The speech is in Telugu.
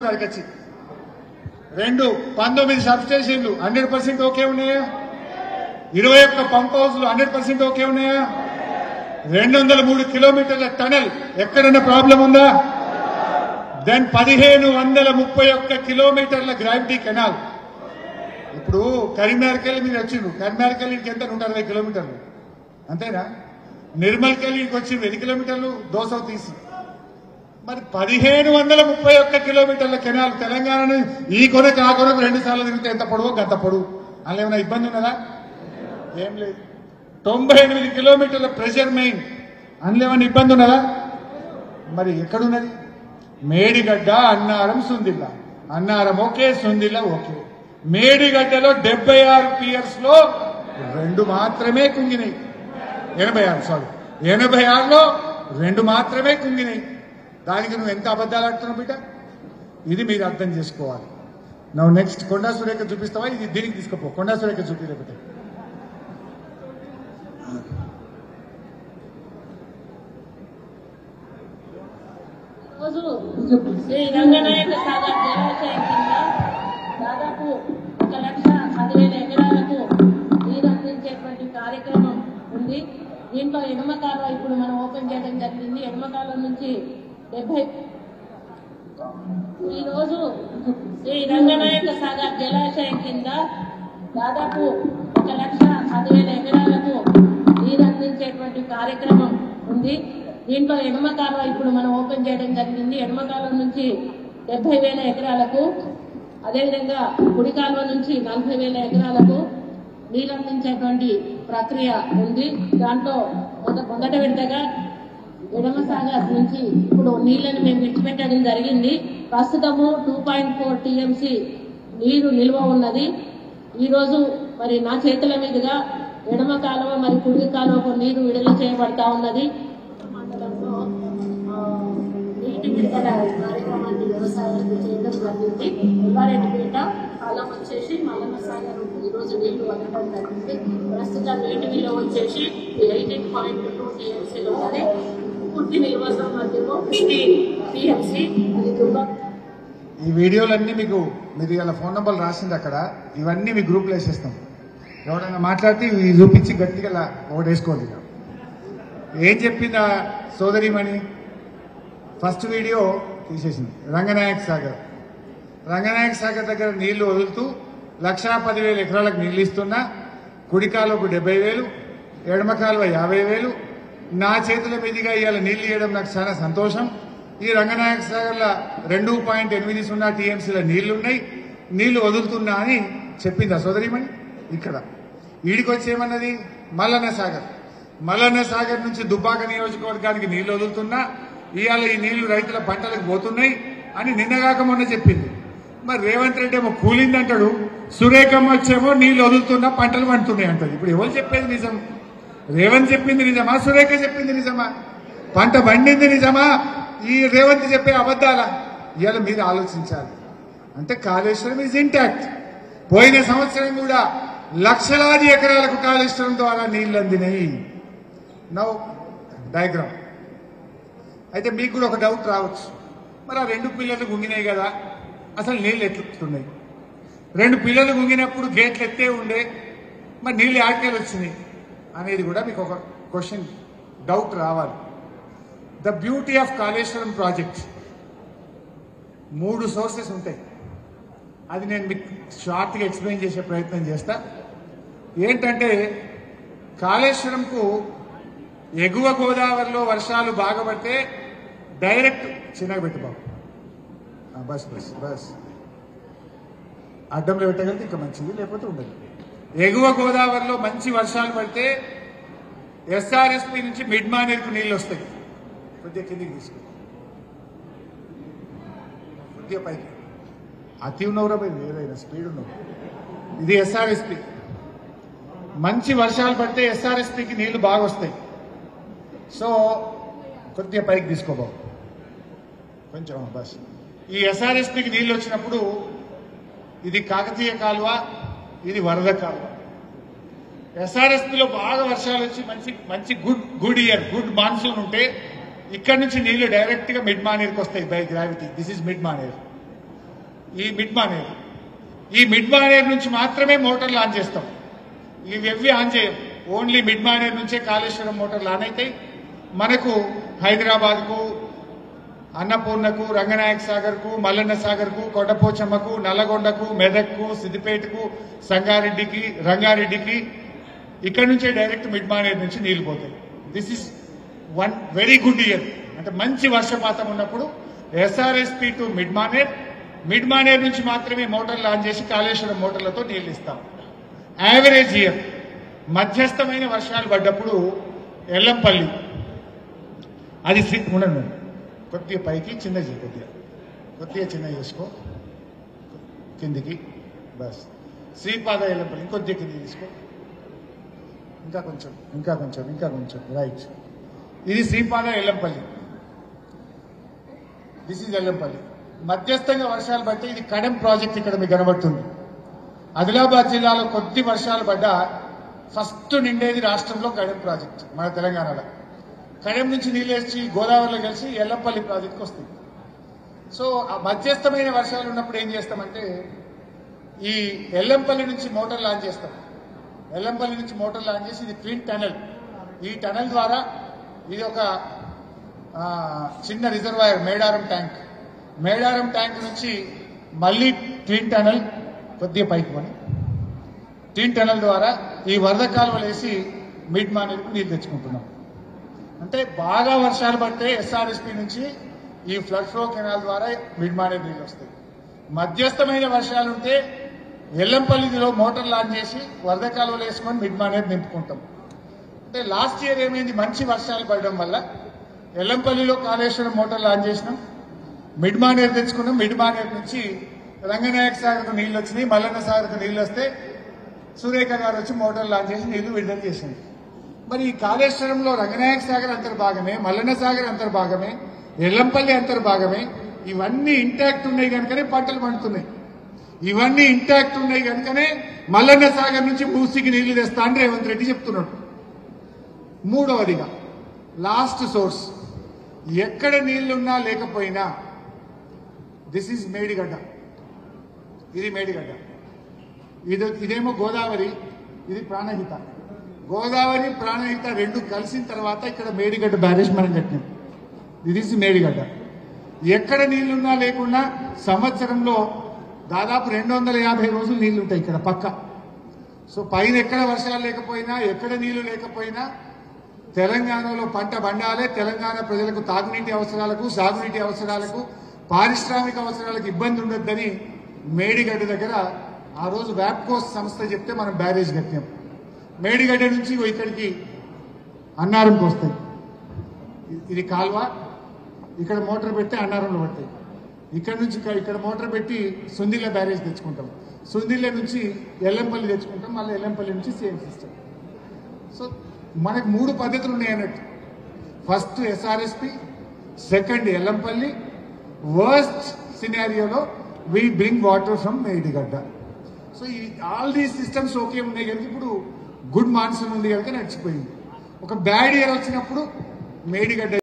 రెండు 19 సబ్ స్టేషన్లు 100% ఓకే ఉన్నాయా? 21 పంప్ హౌస్లు 100% ఓకే ఉన్నాయా? 203 కిలోమీటర్ల టనల్ ఎక్కడైనా ప్రాబ్లం ఉందా? దెన్ 1531 కిలోమీటర్ల గ్రావిటీ కెనాల్. ఇప్పుడు కరీంనగర్కెళ్ళి మీరు వచ్చిండ్రు, కరీంనగర్కెళ్ళి ఎంత 160 కిలోమీటర్లు అంతేనా? నిర్మల్కెళ్ళి వచ్చిండ్రు ఎన్ని కిలోమీటర్లు? దోస తీసి మరి 1531 కిలోమీటర్ల కెనాల్ తెలంగాణ ఈ కొరకు ఆ కొరకు 2 సార్లు తిరిగితే ఎంత పొడవు గంత పొడవు. అందులో ఏమైనా ఇబ్బంది ఉన్నదా? ఏం లేదు. 98 కిలోమీటర్ల ప్రెషర్ మెయిన్, అందులో ఏమైనా ఇబ్బంది ఉన్నదా? మరి ఎక్కడున్నది? మేడిగడ్డ, అన్నారం, సుందిల్ల. Annaram okay, Sundilla okay. మేడిగడ్డలో 76 పియర్స్ లో 2 మాత్రమే కుంగినాయి. 86లో 2 మాత్రమే కుంగినాయి. దానికి నువ్వు ఎంత అబద్ధాలు ఆడుతున్నావు బిడ్డ? ఇది మీరు అర్థం చేసుకోవాలి. నువ్వు నెక్స్ట్ కొండా సురేఖ చూపిస్తావా? ఇది దీనికి తీసుకుపో. కొండా సురేఖ చూపి లేకపోతే శ్రీ రంగనాయక సాగర్ జలాశయం కింద దాదాపు 1,10,000 ఎకరాలకు నీరు అందించేటువంటి కార్యక్రమం ఉంది. దీంట్లో ఎడమ కాలువ ఇప్పుడు మనం ఓపెన్ చేయడం జరిగింది. ఎడమ కాలువ నుంచి 70 ఈరోజు శ్రీ రంగనాయక సాగర్ జలాశయం కింద దాదాపు 1,10,000 ఎకరాలకు నీరు అందించేటువంటి కార్యక్రమం ఉంది. దీంట్లో ఎడమ కాలువ ఇప్పుడు మనం ఓపెన్ చేయడం జరిగింది. ఎడమ కాలువ నుంచి 70,000 ఎకరాలకు, అదేవిధంగా కుడి కాలువ నుంచి 40,000 ఎకరాలకు నీరు అందించేటువంటి ప్రక్రియ ఉంది. దాంట్లో మొదట విడతగా ఎడమ సాగర్ నుంచి ఇప్పుడు నీళ్లను మేము విడిచిపెట్టడం జరిగింది. ప్రస్తుతము 2.4 టీఎంసీ నీరు నిల్వ ఉన్నది. ఈరోజు మరి నా చేతుల మీదుగా ఎడమ కాలువ మరి కుడి కాలువకు నీరు విడుదల చేయబడతా ఉన్నది. మండలంలో నీటి విడుదల కార్యక్రమాన్ని వ్యవసాయానికి చేయడం జరిగింది. ఎల్లారెడ్డిపేట కాలం వచ్చేసి మల్లన్న సాగర్ ఈరోజు నీళ్లు వదలడం జరిగింది. ప్రస్తుతం నీటి విలువ వచ్చేసి 18.2 టీఎంసీలు ఉన్నది. పూర్తి నిల్వ సామర్థ్యము 50 టీఎంసీ. ఈ వీడియోలన్నీ మీకు మీరు ఇలా ఫోన్ నంబర్లు రాసింది అక్కడ, ఇవన్నీ మీ గ్రూప్లో వేసేస్తాం. ఎవరైనా మాట్లాడితే ఇవి చూపించి గట్టిగా ఒకటి వేసుకోండి. ఏం చెప్పిందా సోదరిమణి? ఫస్ట్ వీడియో తీసేసింది. రంగనాయక సాగర్ దగ్గర నీళ్లు వదులుతూ 1,10,000 ఎకరాలకు నీళ్లు ఇస్తున్నా. కుడి కాలువకు 70,000, ఎడమ కాలువ 50,000. నా చేతుల మీదుగా ఇవాళ నీళ్లు ఇవ్వడం నాకు చాలా సంతోషం. ఈ రంగనాయక సాగర్లో 2.80 టీఎంసీల నీళ్లున్నాయి, నీళ్లు వదులుతున్నా అని చెప్పింది ఆ సోదరిమణి. ఇక్కడ ఈడికి వచ్చి ఏమన్నది? మల్లన్న సాగర్ నుంచి దుబ్బాక నియోజకవర్గానికి నీళ్లు వదులుతున్నా, ఇవాళ ఈ నీళ్లు రైతుల పంటలకు పోతున్నాయి అని నిన్నగాక మొన్న చెప్పింది. మరి రేవంత్ రెడ్డి ఏమో కూలిందంటాడు, సురేఖమ్మ వచ్చేమో నీళ్లు వదులుతున్నా పంటలు పండుతున్నాయి అంటది. ఇప్పుడు ఎవరు చెప్పేది నిజం? రేవంత్ చెప్పింది నిజమా? సురేఖ చెప్పింది నిజమా? పంట పండింది నిజమా? ఈ రేవంత్ చెప్పే అబద్ధాలా? ఇవాళ మీరు ఆలోచించాలి. అంటే కాళేశ్వరం ఈజ్ ఇంటాక్ట్. పోయిన సంవత్సరం కూడా లక్షలాది ఎకరాలకు కాళేశ్వరం ద్వారా నీళ్లు అందినాయి. Now diagram. అయితే మీకు కూడా ఒక డౌట్ రావచ్చు, మరి ఆ 2 పిల్లలు గుంగినాయి కదా, అసలు నీళ్లు ఎట్లున్నాయి? 2 పిల్లలు గుంగినప్పుడు గేట్లు ఎత్తే ఉండే, మరి నీళ్లు ఆడికెళ్ళి వచ్చినాయి అనేది కూడా మీకు ఒక క్వశ్చన్, డౌట్ రావాలి. The beauty of Kaleshwaram project, 3 sources ఉంటాయి. అది నేను మీకు షార్ట్గా ఎక్స్ప్లెయిన్ చేసే ప్రయత్నం చేస్తా. ఏంటంటే కాళేశ్వరంకు ఎగువ గోదావరిలో వర్షాలు బాగా పడితే డైరెక్ట్ చిన్నగా పెట్టు బాబు, బస్ అడ్డంలో పెట్టగలిగితే ఇంకా మంచిది, లేకపోతే ఉండదు. ఎగువ గోదావరిలో మంచి వర్షాలు పడితే ఎస్ఆర్ఎస్పీ నుంచి మిడ్ మానేర్కు నీళ్ళు వస్తాయి. కొద్దిగా కిందికి తీసుకో, కొద్దిగా పైకి. అతి ఉన్నవరా పై ఏదైనా స్పీడ్ ఉన్నావు. ఇది ఎస్ఆర్ఎస్పీ. మంచి వర్షాలు పడితే ఎస్ఆర్ఎస్పీకి నీళ్లు బాగా వస్తాయి. సో కొద్దిగా పైకి తీసుకోబాబు కొంచెం బస్. ఈ ఎస్ఆర్ఎస్పీకి నీళ్ళు వచ్చినప్పుడు ఇది కాకతీయ కాలువ, ఇది వరద కాలువ. ఎస్ఆర్ఎస్పీలో బాగా వర్షాలు వచ్చి మంచి గుడ్ ఇయర్, గుడ్ మాన్సూన్ ఉంటే ఇక్కడ నుంచి నీళ్లు డైరెక్ట్ గా మిడ్ మానేర్కి వస్తాయి by gravity. This is mid Maner. ఈ మిడ్ మానేర్. ఈ మిడ్ మానేర్ నుంచి మాత్రమే మోటార్లు ఆన్ చేస్తాం. ఇవి ఆన్ చేయం. ఓన్లీ మిడ్ మానేర్ నుంచే కాళేశ్వరం మోటార్లు ఆన్ అవుతాయి. మనకు హైదరాబాద్కు, అన్నపూర్ణకు, రంగనాయక సాగర్కు, మల్లన్న సాగర్కు, కొండపోచమ్మకు, నల్లగొండకు, మెదక్కు, సిద్దిపేటకు, సంగారెడ్డికి, రంగారెడ్డికి ఇక్కడ నుంచే డైరెక్ట్ మిడ్ మానేర్ నుంచి నీళ్లు పోతాయి. This is one very good year. అంటే మంచి వర్షపాతం ఉన్నప్పుడు ఎస్ఆర్ఎస్పీ టు మిడ్ మానేర్ నుంచి మాత్రమే మోటార్లు ఆన్ చేసి కాళేశ్వరం మోటార్లతో నీళ్లు ఇస్తాం. యావరేజ్ ఇయర్ మధ్యస్థమైన వర్షాలు పడ్డప్పుడు ఎల్లంపల్లి అది ఉండండి, కొద్దిగా పైకి చిన్న చేయి, కొద్దిగా చిన్న చేసుకో, కిందికి బస్. శ్రీపాద ఎల్లంపల్లి ఇంకొద్దిగా కింద తీసుకో, ఇంకా కొంచెం రైట్. ఇది శ్రీపాద ఎల్లంపల్లి, దిస్ ఈజ్ ఎల్లంపల్లి. మధ్యస్థంగా వర్షాలు పడితే ఇది కడెం ప్రాజెక్ట్ ఇక్కడ మీకు కనబడుతుంది. ఆదిలాబాద్ జిల్లాలో కొద్ది వర్షాలు పడ్డా ఫస్ట్ నిండేది రాష్ట్రంలో కడెం ప్రాజెక్ట్. మన తెలంగాణలో కడెం నుంచి నీళ్ళు వేసి గోదావరిలో కలిసి ఎల్లంపల్లి ప్రాజెక్ట్కి వస్తుంది. సో ఆ మధ్యస్థమైన వర్షాలు ఉన్నప్పుడు ఏం చేస్తామంటే ఈ ఎల్లంపల్లి నుంచి మోటార్లు ఆన్ చేస్తాం. ఎల్లంపల్లి నుంచి మోటార్లు ఆన్ చేసి ఇది ట్విన్ టనల్. ఈ టనల్ ద్వారా ఇది ఒక చిన్న రిజర్వాయర్ మేడారం ట్యాంక్ నుంచి మళ్ళీ ట్విన్ టనల్ కొద్దిగా పైకి పోయి ట్విన్ టనల్ ద్వారా ఈ వరద కాలువలు వేసి మిడ్ మానేర్కు నీళ్ళు తెచ్చుకుంటున్నాం. అంటే బాగా వర్షాలు పడితే ఎస్ఆర్ఎస్పీ నుంచి ఈ ఫ్లడ్ ఫ్లో కెనాల్ ద్వారా మిడ్ మానేర్ నీళ్ళు వస్తాయి. మధ్యస్థమైన వర్షాలు ఉంటే ఎల్లంపల్లిలో మోటార్ లాంచ్ చేసి వరద కాలువలు వేసుకొని మిడ్ మానేర్ నింపుకుంటాం. అంటే లాస్ట్ ఇయర్ ఏమైంది, మంచి వర్షాలు పడడం వల్ల ఎల్లంపల్లిలో కాళేశ్వరం మోటార్ లాంచ్ చేసినాం, మిడ్ మానేర్ తెచ్చుకున్నాం. మిడ్ మానేర్ నుంచి రంగనాయక సాగర్కు నీళ్ళు వచ్చినాయి, మల్లన్న సాగర్కు నీళ్ళు వస్తే సురేఖ గారు వచ్చి మోటార్ లాంచ్ చేసి నీళ్లు విడుదల చేసింది. మరి ఈ కాళేశ్వరంలో రంగనాయక సాగర్ అంతర్భాగమే, మల్లన్న సాగర్ అంతర్భాగమే, ఎల్లంపల్లి అంతర్భాగమే, ఇవన్నీ ఇంటాక్ట్ ఉన్నాయి కనుకనే పంటలు పండుతున్నాయి. ఇవన్నీ ఇంటాక్ట్ ఉన్నాయి కనుకనే మల్లన్న సాగర్ నుంచి మూసికి నీళ్లు తెస్తా అని రేవంత్ రెడ్డి చెప్తున్నాడు. మూడవదిగా లాస్ట్ సోర్స్, ఎక్కడ నీళ్లున్నా లేకపోయినా దిస్ ఈజ్ మేడిగడ్డ. ఇది మేడిగడ్డ, ఇదేమో గోదావరి, ఇది ప్రాణహిత. గోదావరి ప్రాణహిత రెండు కలిసిన తర్వాత ఇక్కడ మేడిగడ్డ బ్యారేజ్ మనం కట్టినాం. ఇది మేడిగడ్డ. ఎక్కడ నీళ్లున్నా లేకున్నా సంవత్సరంలో దాదాపు 250 రోజులు నీళ్లు ఉంటాయి ఇక్కడ పక్క. సో పైన ఎక్కడ వర్షాలు లేకపోయినా, ఎక్కడ నీళ్లు లేకపోయినా తెలంగాణలో పంట పండాలి. తెలంగాణ ప్రజలకు తాగునీటి అవసరాలకు, సాగునీటి అవసరాలకు, పారిశ్రామిక అవసరాలకు ఇబ్బంది ఉండొద్దని మేడిగడ్డ దగ్గర ఆ రోజు వ్యాప్కోస్ సంస్థ చెప్తే మనం బ్యారేజ్ కట్టాం. మేడిగడ్డ నుంచి ఇక్కడికి అన్నారంకి వస్తాయి. ఇది కాల్వ, ఇక్కడ మోటార్ పెడితే అన్నారంలో పడతాయి. ఇక్కడ నుంచి ఇక్కడ మోటార్ పెట్టి సుందిల్ల బ్యారేజ్ తెచ్చుకుంటాం. సుందిల్ల నుంచి ఎల్లంపల్లి తెచ్చుకుంటాం, మళ్ళీ ఎల్లంపల్లి నుంచి సేమ్ సిస్టమ్. సో మనకు 3 పద్ధతులు ఉన్నాయి అన్నట్టు. First SRSP, second Yellampalli, worst సినారియోలో we bring water from Medigadda. So all these systems okay ఉన్నాయి కనుక ఇప్పుడు గుడ్ మాన్సూన్ ఉంది కనుక నడిచిపోయింది. ఒక బ్యాడ్ ఇయర్ వచ్చినప్పుడు మేడిగడ్డ